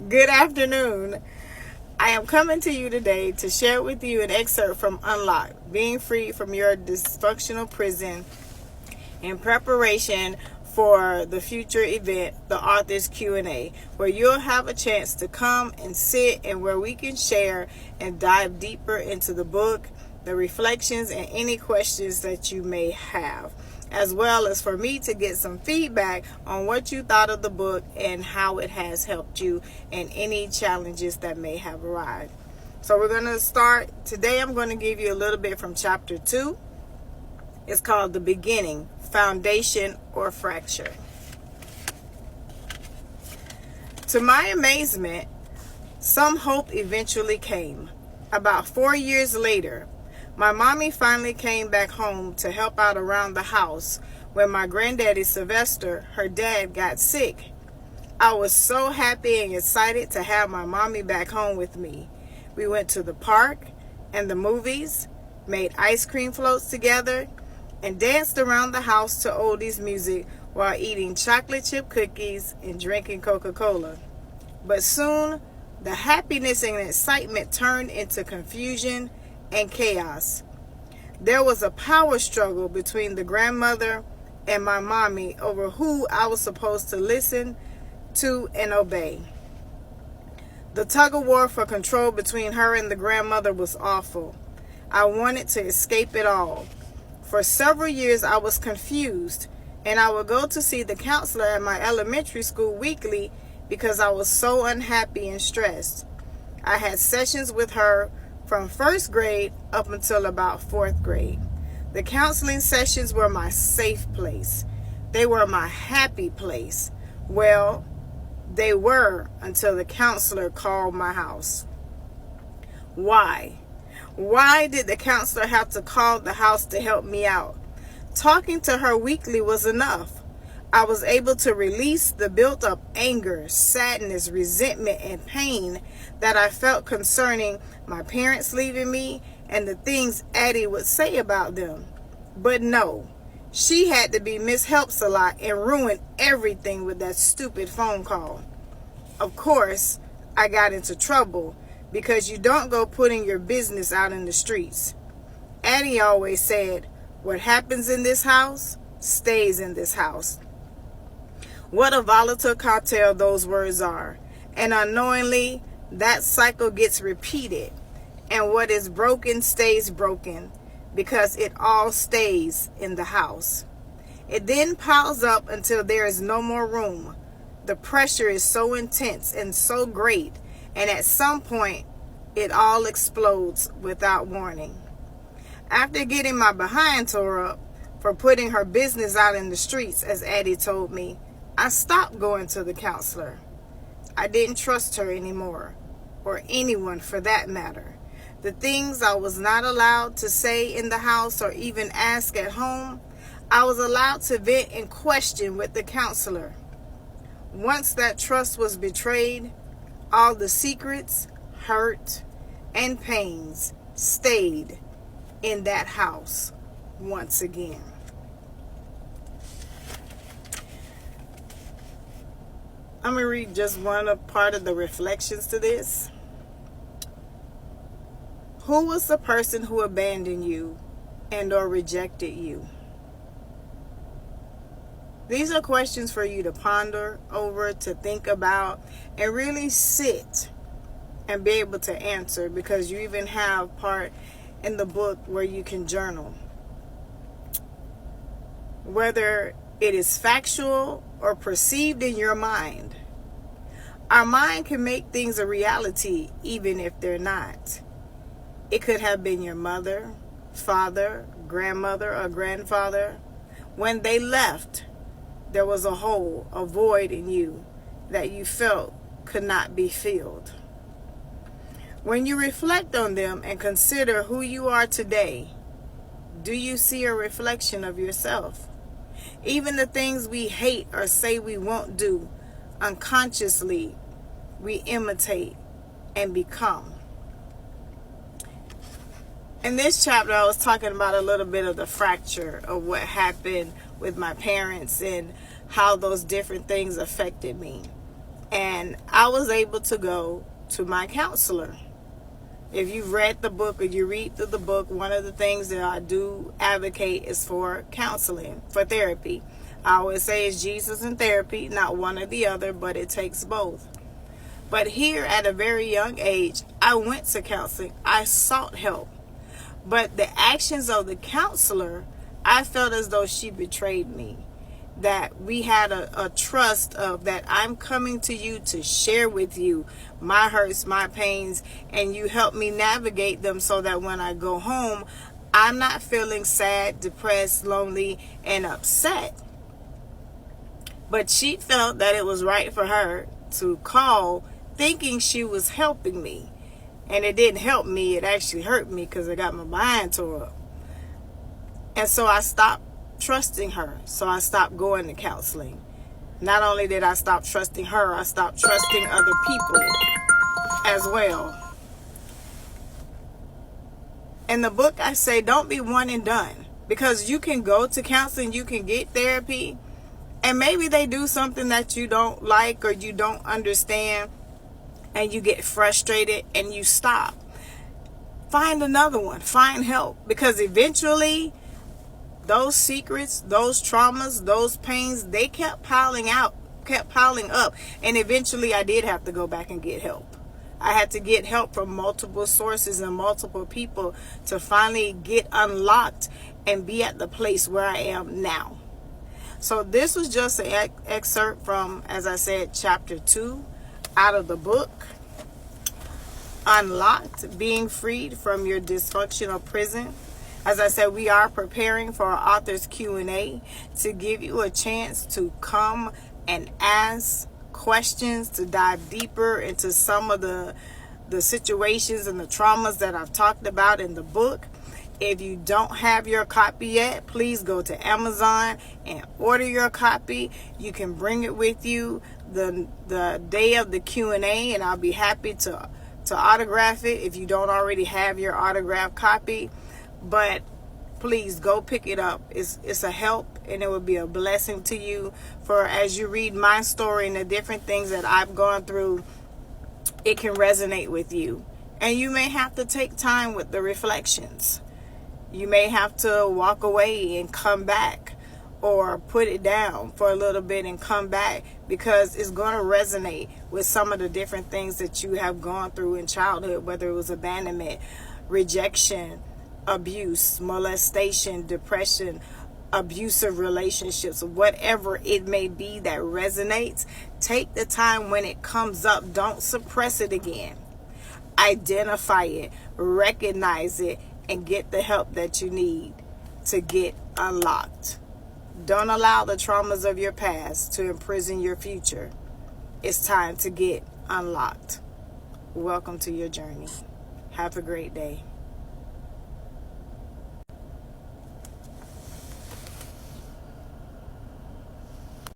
Good afternoon. I am coming to you today to share with you an excerpt from Unlock, Being Free from Your Dysfunctional Prison in preparation for the future event, the author's Q&A, where you'll have a chance to come and sit and where we can share and dive deeper into the book, the reflections, and any questions that you may have, as well as for me to get some feedback on what you thought of the book and how it has helped you and any challenges that may have arrived. So we're going to start. Today I'm going to give you a little bit from chapter 2. It's called The Beginning, Foundation or Fracture. To my amazement, some hope eventually came. About 4 years later, my mommy finally came back home to help out around the house when my granddaddy Sylvester, her dad, got sick. I was so happy and excited to have my mommy back home with me. We went to the park and the movies, made ice cream floats together, and danced around the house to oldies music while eating chocolate chip cookies and drinking Coca-Cola. But soon, the happiness and excitement turned into confusion and chaos. There was a power struggle between the grandmother and my mommy over who I was supposed to listen to and obey. The tug-of-war for control between her and the grandmother was awful. I wanted to escape it all. For several years I was confused, and I would go to see the counselor at my elementary school weekly because I was so unhappy and stressed. I had sessions with her from first grade up until about fourth grade. The counseling sessions were my safe place. They were my happy place. Well, they were until the counselor called my house. Why? Why did the counselor have to call the house to help me out? Talking to her weekly was enough. I was able to release the built-up anger, sadness, resentment, and pain that I felt concerning my parents leaving me and the things Addie would say about them. But no, she had to be Miss Helps-A-Lot and ruin everything with that stupid phone call. Of course, I got into trouble because you don't go putting your business out in the streets. Addie always said, what happens in this house stays in this house. What a volatile cocktail those words are. And unknowingly, that cycle gets repeated. And what is broken stays broken because it all stays in the house. It then piles up until there is no more room. The pressure is so intense and so great, and at some point, it all explodes without warning. After getting my behind tore up for putting her business out in the streets, as Addie told me, I stopped going to the counselor. I didn't trust her anymore, or anyone for that matter. The things I was not allowed to say in the house or even ask at home, I was allowed to vent and question with the counselor. Once that trust was betrayed, all the secrets, hurt, and pains stayed in that house once again. I'm going to read just one part of the reflections to this. Who was the person who abandoned you and or rejected you? These are questions for you to ponder over, to think about, and really sit and be able to answer, because you even have part in the book where you can journal. Whether it is factual or perceived in your mind. Our mind can make things a reality even if they're not. It could have been your mother, father, grandmother, or grandfather. When they left, there was a hole, a void in you that you felt could not be filled. When you reflect on them and consider who you are today, do you see a reflection of yourself? Even the things we hate or say we won't do, unconsciously we imitate and become. In this chapter, I was talking about a little bit of the fracture of what happened with my parents and how those different things affected me. And I was able to go to my counselor. If you've read the book or you read through the book, one of the things that I do advocate is for counseling, for therapy. I always say it's Jesus and therapy, not one or the other, but it takes both. But here at a very young age, I went to counseling. I sought help. But the actions of the counselor, I felt as though she betrayed me. That we had a trust of that I'm coming to you to share with you my hurts, my pains, and you help me navigate them so that when I go home, I'm not feeling sad, depressed, lonely, and upset. But she felt that it was right for her to call thinking she was helping me. And it didn't help me. It actually hurt me because I got my behind tore up. And so I stopped trusting her. So I stopped going to counseling. Not only did I stop trusting her, I stopped trusting other people as well. In the book, I say don't be one and done. Because you can go to counseling, you can get therapy, and maybe they do something that you don't like or you don't understand, and you get frustrated and you stop. Pind another one. Find help. Because eventually, those secrets, those traumas, those pains, they kept piling up. And eventually I did have to go back and get help. I had to get help from multiple sources and multiple people to finally get unlocked and be at the place where I am now. So this was just an excerpt from, as I said, chapter 2 out of the book, Unlocked, Being Freed from Your Dysfunctional Prison. As I said, we are preparing for our author's Q&A to give you a chance to come and ask questions, to dive deeper into some of the situations and the traumas that I've talked about in the book. If you don't have your copy yet, please go to Amazon and order your copy. You can bring it with you the day of the Q&A, and I'll be happy to autograph it if you don't already have your autographed copy. But please go pick it up. It's a help, and it will be a blessing to you. For as you read my story and the different things that I've gone through, it can resonate with you. And you may have to take time with the reflections. You may have to walk away and come back, or put it down for a little bit and come back, because it's going to resonate with some of the different things that you have gone through in childhood, whether it was abandonment, rejection, abuse, molestation, depression, abusive relationships, whatever it may be that resonates. Take the time when it comes up. Don't suppress it again. Identify it, recognize it, and get the help that you need to get unlocked. Don't allow the traumas of your past to imprison your future. It's time to get unlocked. Welcome to your journey. Have a great day.